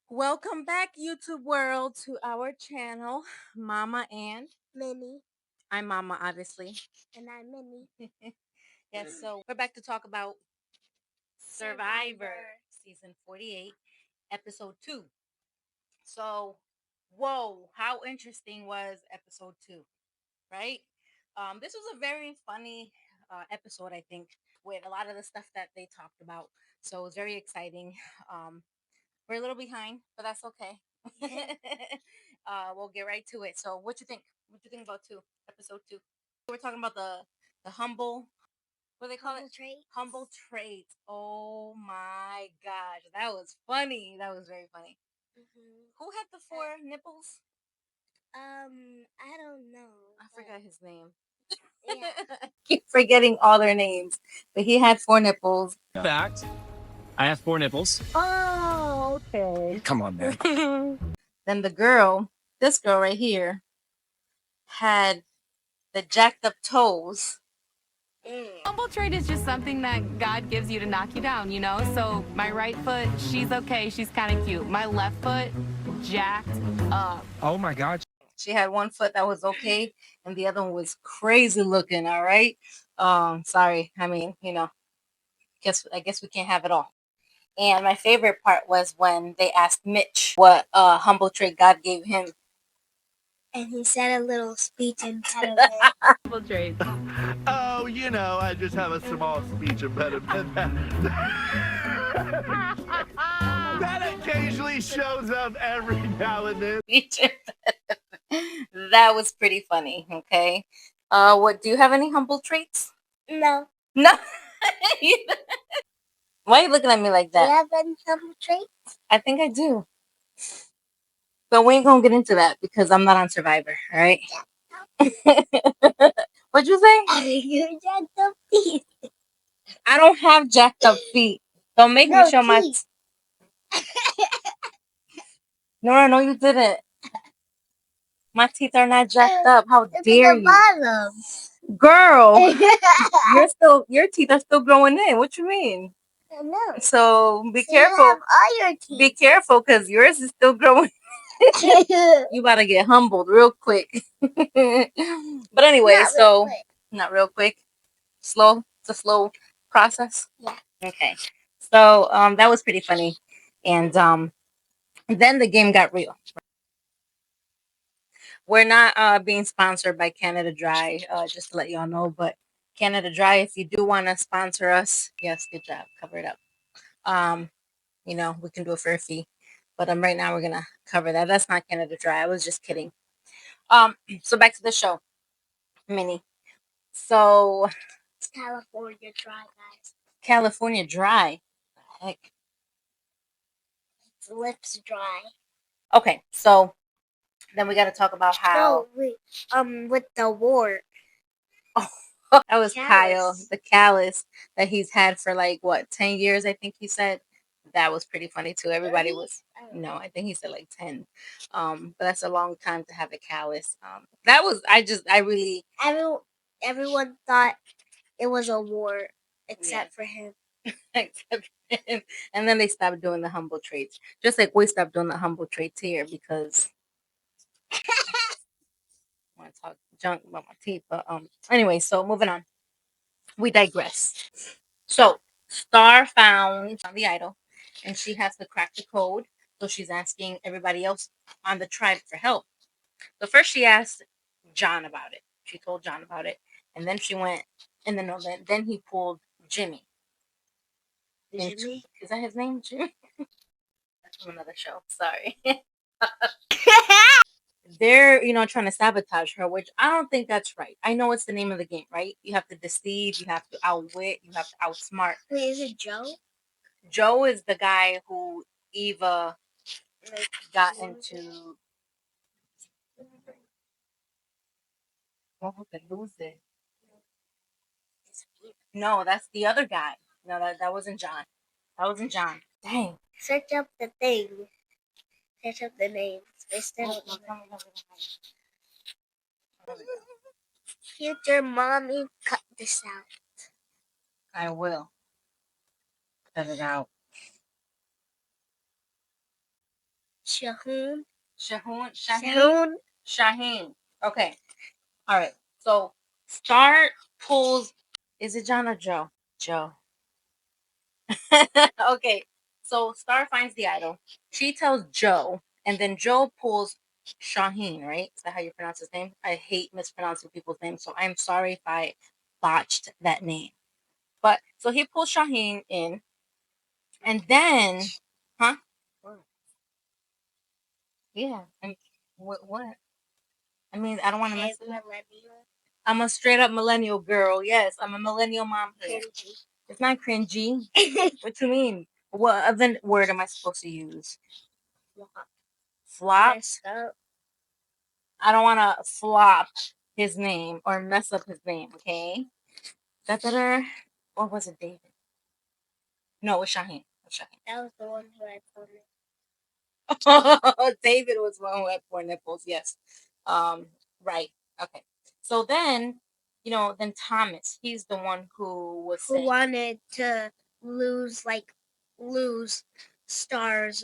Welcome back, YouTube world, to our channel, Mama and Minnie. I'm Mama, obviously. And I'm Minnie. Yes, so we're back to talk about Survivor season 48, episode 2. So, whoa, how interesting was episode 2, right? This was a very funny episode, I think, with a lot of the stuff that they talked about. So it was very exciting. We're a little behind, but that's okay. We'll get right to it. So, what you think? What you think about episode 2? We're talking about the humble. What do they call Humble it? traits. Humble traits. Oh my gosh, that was funny. That was very funny. Who had the 4 nipples? I don't know. I forgot his name. Yeah. Keep forgetting all their names, but he had 4 nipples. Fact, I have 4 nipples. Oh, okay. Come on, man. Then the girl, this girl right here, had the jacked up toes. Humble trait is just something that God gives you to knock you down, you know? So my right foot, she's okay. She's kind of cute. My left foot, jacked up. Oh my God. She had one foot that was okay, and the other one was crazy looking. All right. Sorry. I mean, I guess we can't have it all. And my favorite part was when they asked Mitch what humble trait God gave him. And he said a little speech impediment. Humble trait. Oh, I just have a small speech impediment that occasionally shows up every now and then. That was pretty funny. Okay. What do you have any humble traits? No. No. Why are you looking at me like Do you that? have any humble traits? I think I do. But we ain't gonna get into that because I'm not on Survivor, all right? What'd you say? You jacked up teeth. I don't have jacked up feet. Don't make me show my teeth. No, you didn't. My teeth are not jacked up. How Look dare at the you? bottom. Girl, your teeth are still growing in. What you mean? I know. So be So you careful. have all your teeth. Be careful because yours is still growing. You gotta get humbled real quick. But anyway, not real quick. Slow. It's a slow process. Yeah. Okay. So that was pretty funny. And then the game got real. We're not being sponsored by Canada Dry, just to let y'all know, but Canada Dry, if you do want to sponsor us, yes, good job. Cover it up. We can do it for a fee. But right now we're gonna cover that. That's not Canada Dry. I was just kidding. So back to the show. Minnie. So It's California Dry, guys. California Dry. Heck. Its lips dry. Okay, so then we got to talk about how. No, wait. With the wart. That was Kyle, the callus that he's had for like what 10 years, I think he said. That was pretty funny too. Everybody was no, I think he said like 10. But that's a long time to have a callus. That was I really Everyone thought it was a wart except for him. except him. And then they stopped doing the humble traits. Just like we stopped doing the humble traits here because I want to talk junk about my teeth. But anyway, so moving on. We digress. So Star found the idol and she has to crack the code. So she's asking everybody else on the tribe for help. So first she asked John about it. She told John about it. And then she went and then he pulled Jimmy. Jimmy? Is that his name? Jimmy? That's from another show. Sorry. They're, trying to sabotage her, which I don't think that's right. I know it's the name of the game, right? You have to deceive, you have to outwit, you have to outsmart. Wait, is it Joe? Joe is the guy who Eva got into. No, that's the other guy. No, that wasn't John. That wasn't John. Dang. Search up the thing. Search up the names. Future mommy, cut this out. I will. Cut it out. Shaheen. Shaheen. Okay. All right. So Star pulls. Is it John or Joe? Joe. Okay. So Star finds the idol. She tells Joe, and then Joe pulls Shaheen. Right? Is that how you pronounce his name? I hate mispronouncing people's names, so I'm sorry if I botched that name. But so he pulls Shaheen in, and then, huh? Yeah. And what? I mean, I don't want to mess it up. I'm a straight up millennial girl. Yes, I'm a millennial mom. It's not cringy. What you mean? What other word am I supposed to use? Flop? I don't want to flop his name or mess up his name, okay? Da-da-da. Or was it David? No, it was Shaheen. That was the one who I told me. David was one who had 4 nipples, yes. Right. Okay. So then, then Thomas, he's the one who was who wanted to lose Star's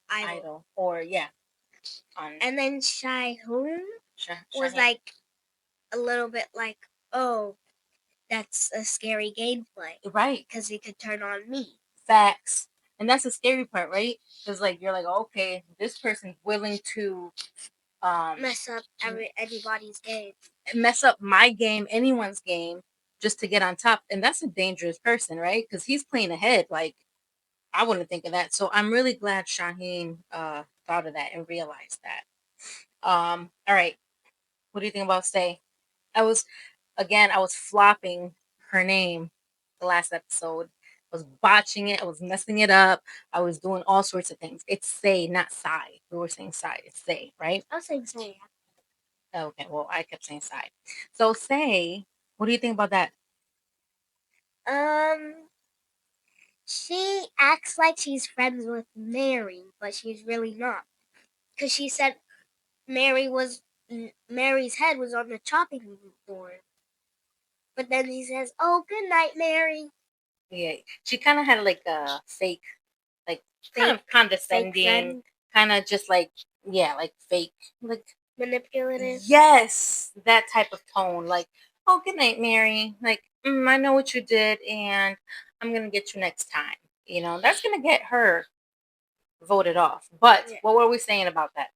idol. Or yeah. And then Shaheen was like a little bit like, oh, that's a scary gameplay. Right. Because he could turn on me. Facts. And that's the scary part, right? Because like you're like, okay, this person's willing to mess up everybody's game. Mess up my game, anyone's game, just to get on top. And that's a dangerous person, right? Because he's playing ahead. Like, I wouldn't think of that. So I'm really glad Shaheen thought of that and realized that. All right. What do you think about Say? I was flopping her name the last episode. I was botching it. I was messing it up. I was doing all sorts of things. It's Say, not Sai. We were saying Sai. It's Say, right? I was saying Say. Okay, well, I kept saying Sai. So Say, what do you think about that? She acts like she's friends with Mary, but she's really not. Because she said Mary's head was on the chopping board. But then he says, "Oh, good night, Mary." Yeah, she kind of had like a fake, like kind of condescending, kind of just like like fake, like manipulative. Yes, that type of tone. Like, oh, good night, Mary. Like, I know what you did, and I'm gonna get you next time. That's gonna get her voted off. But what were we saying about that?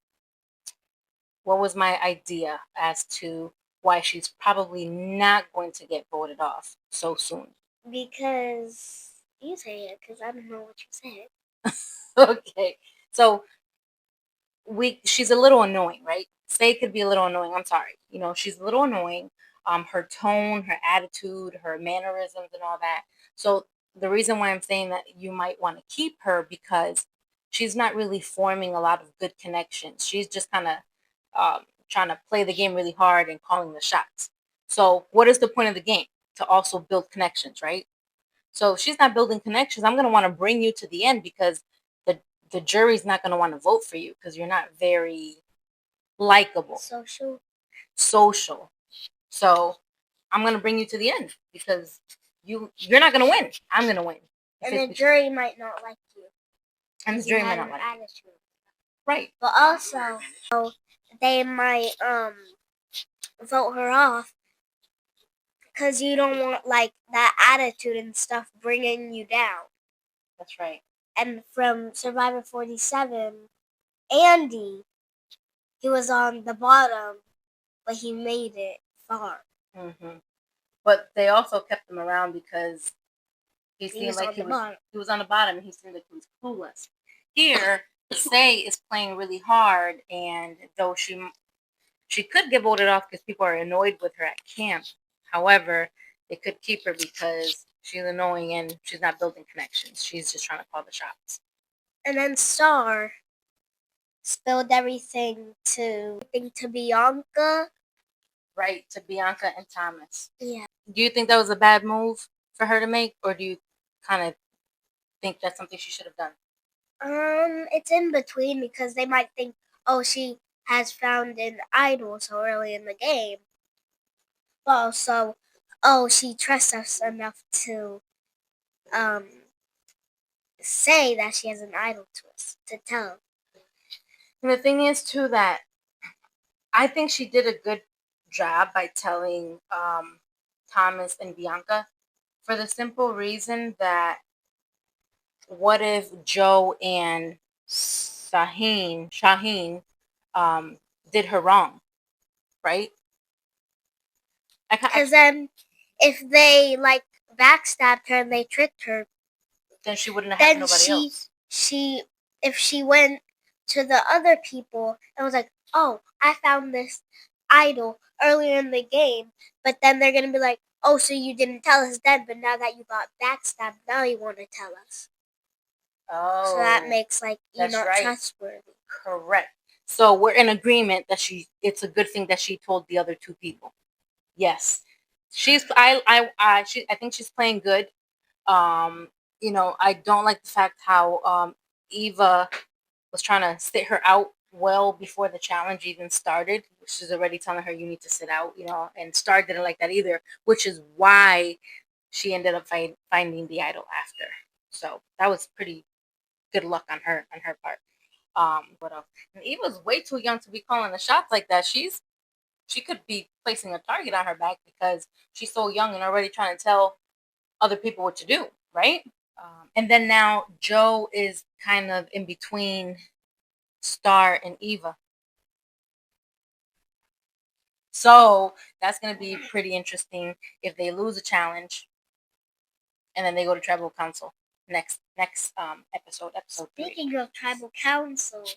What was my idea as to why she's probably not going to get voted off so soon? Because you say it, because I don't know what you said. Okay, so she's a little annoying, right? Say could be a little annoying. I'm sorry. She's a little annoying. Her tone, her attitude, her mannerisms, and all that. So the reason why I'm saying that you might want to keep her because she's not really forming a lot of good connections. She's just kind of trying to play the game really hard and calling the shots. So what is the point of the game? To also build connections, right? So if she's not building connections, I'm going to want to bring you to the end because the jury's not going to want to vote for you because you're not very likable. Social. So I'm going to bring you to the end because you're not going to win. I'm going to win. And the jury might not like you. And the jury might not like you. Right. But also, they might vote her off because you don't want like that attitude and stuff bringing you down. That's right. And from Survivor 47, Andy, he was on the bottom, but he made it far. Mm-hmm. But they also kept him around because he seemed like he was on the bottom and he seemed like he was clueless. Here, Say is playing really hard, and though she could get voted off because people are annoyed with her at camp. However, they could keep her because she's annoying and she's not building connections. She's just trying to call the shots. And then Star spilled everything to Bianca. Right, to Bianca and Thomas. Yeah. Do you think that was a bad move for her to make, or do you kind of think that's something she should have done? It's in between because they might think, oh, she has found an idol so early in the game. But also, oh, she trusts us enough to say that she has an idol to us, to tell. And the thing is too that I think she did a good job by telling Thomas and Bianca, for the simple reason that what if Joe and Shaheen did her wrong, right? Because then, if they like backstabbed her and they tricked her, then she wouldn't have had then nobody else. if she went to the other people and was like, "Oh, I found this idol earlier in the game," but then they're gonna be like, "Oh, so you didn't tell us then, but now that you got backstabbed, now you want to tell us." Oh, So that makes like you that's not right. trustworthy. Correct. So we're in agreement that it's a good thing that she told the other two people. Yes. I think she's playing good. You know, I don't like the fact how Eva was trying to sit her out well before the challenge even started. She's already telling her you need to sit out, you know, and Star didn't like that either, which is why she ended up finding the idol after. So that was pretty good luck on her part. What else? And Eva's way too young to be calling the shots like that. She could be placing a target on her back because she's so young and already trying to tell other people what to do, right? And then now Joe is kind of in between Star and Eva. So that's going to be pretty interesting if they lose a challenge and then they go to tribal council next episode 3. Speaking of tribal council,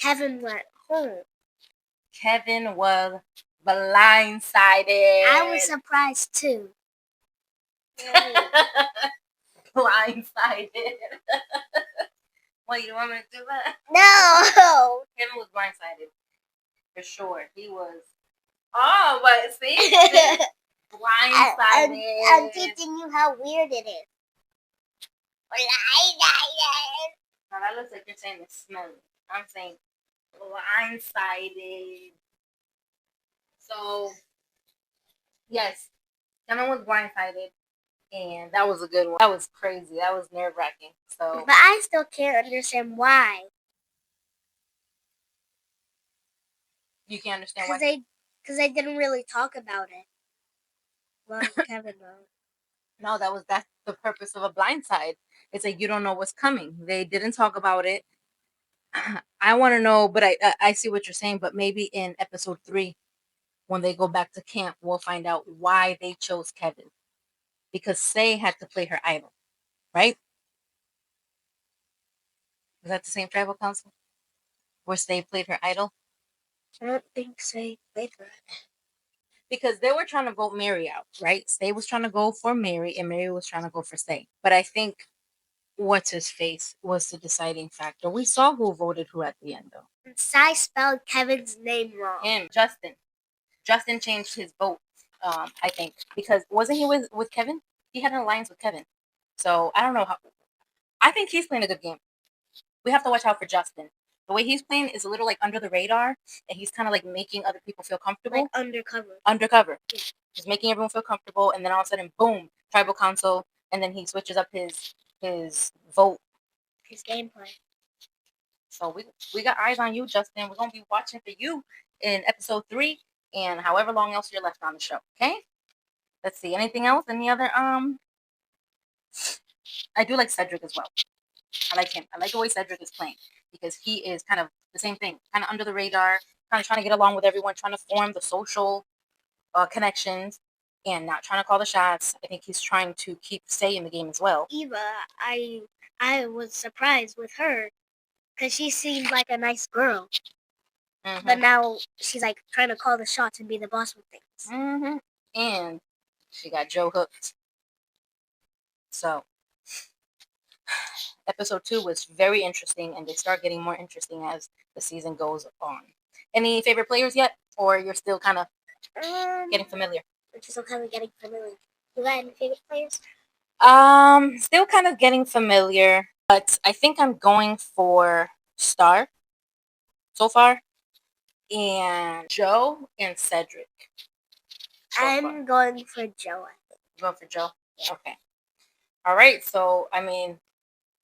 Kevin went home. Kevin was blindsided. I was surprised too. Blindsided. What, you don't want me to do that? No. Kevin was blindsided. For sure. He was. Oh, but see? Blindsided. I'm teaching you how weird it is. Blindsided. Now that looks like you're saying it's smelly. I'm saying blindsided. So, yes, Kevin was blindsided. And that was a good one. That was crazy. That was nerve-wracking. So, but I still can't understand why. You can't understand why? Because they didn't really talk about it. Well, Kevin wrote. No, that's the purpose of a blindside. It's like you don't know what's coming. They didn't talk about it. I want to know, but I see what you're saying. But maybe in episode 3, when they go back to camp, we'll find out why they chose Kevin. Because Say had to play her idol, right? Was that the same tribal council where Say played her idol? I don't think Say played her idol. Because they were trying to vote Mary out, right? Say was trying to go for Mary, and Mary was trying to go for Say. But I think what's his face was the deciding factor. We saw who voted who at the end, though. And Sai spelled Kevin's name wrong. Him, Justin. Justin changed his vote, I think, because wasn't he with Kevin? He had an alliance with Kevin. So I don't know how. I think he's playing a good game. We have to watch out for Justin. The way he's playing is a little like under the radar, and he's kind of like making other people feel comfortable. Like undercover. Undercover. Yeah. He's making everyone feel comfortable, and then all of a sudden, boom, tribal council, and then he switches up his vote. His gameplay. So we got eyes on you, Justin. We're gonna be watching for you in episode 3 and however long else you're left on the show. Okay. Let's see. Anything else? Any other I do like Cedric as well. I like him. I like the way Cedric is playing because he is kind of the same thing, kind of under the radar, kind of trying to get along with everyone, trying to form the social connections, and not trying to call the shots. I think he's trying to keep Say in the game as well. Eva, I was surprised with her because she seemed like a nice girl. Mm-hmm. But now she's like trying to call the shots and be the boss with things. Mm-hmm. And she got Joe hooked. So episode 2 was very interesting, and they start getting more interesting as the season goes on. Any favorite players yet, or you're still kind of getting familiar? I'm still kind of getting familiar. You got any favorite players? Still kind of getting familiar, but I think I'm going for Star so far, and Joe and Cedric. I'm going for Joe. Going for Joe? Yeah. Okay. All right. So I mean,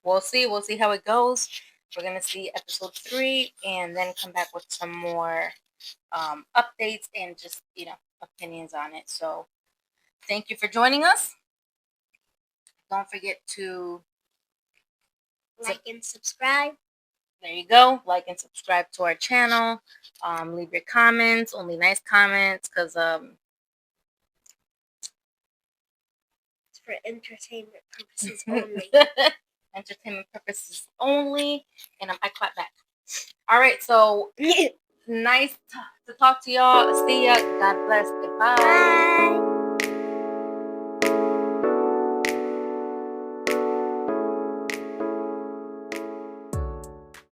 we'll see. We'll see how it goes. We're gonna see episode 3 and then come back with some more updates and just opinions on it. So thank you for joining us. Don't forget to like and subscribe. There you go. Like and subscribe to our channel. Leave your comments, only nice comments, because it's for entertainment purposes only. Entertainment purposes only. And I clap back. All right, so nice to talk to y'all. See ya. God bless. Goodbye. Bye.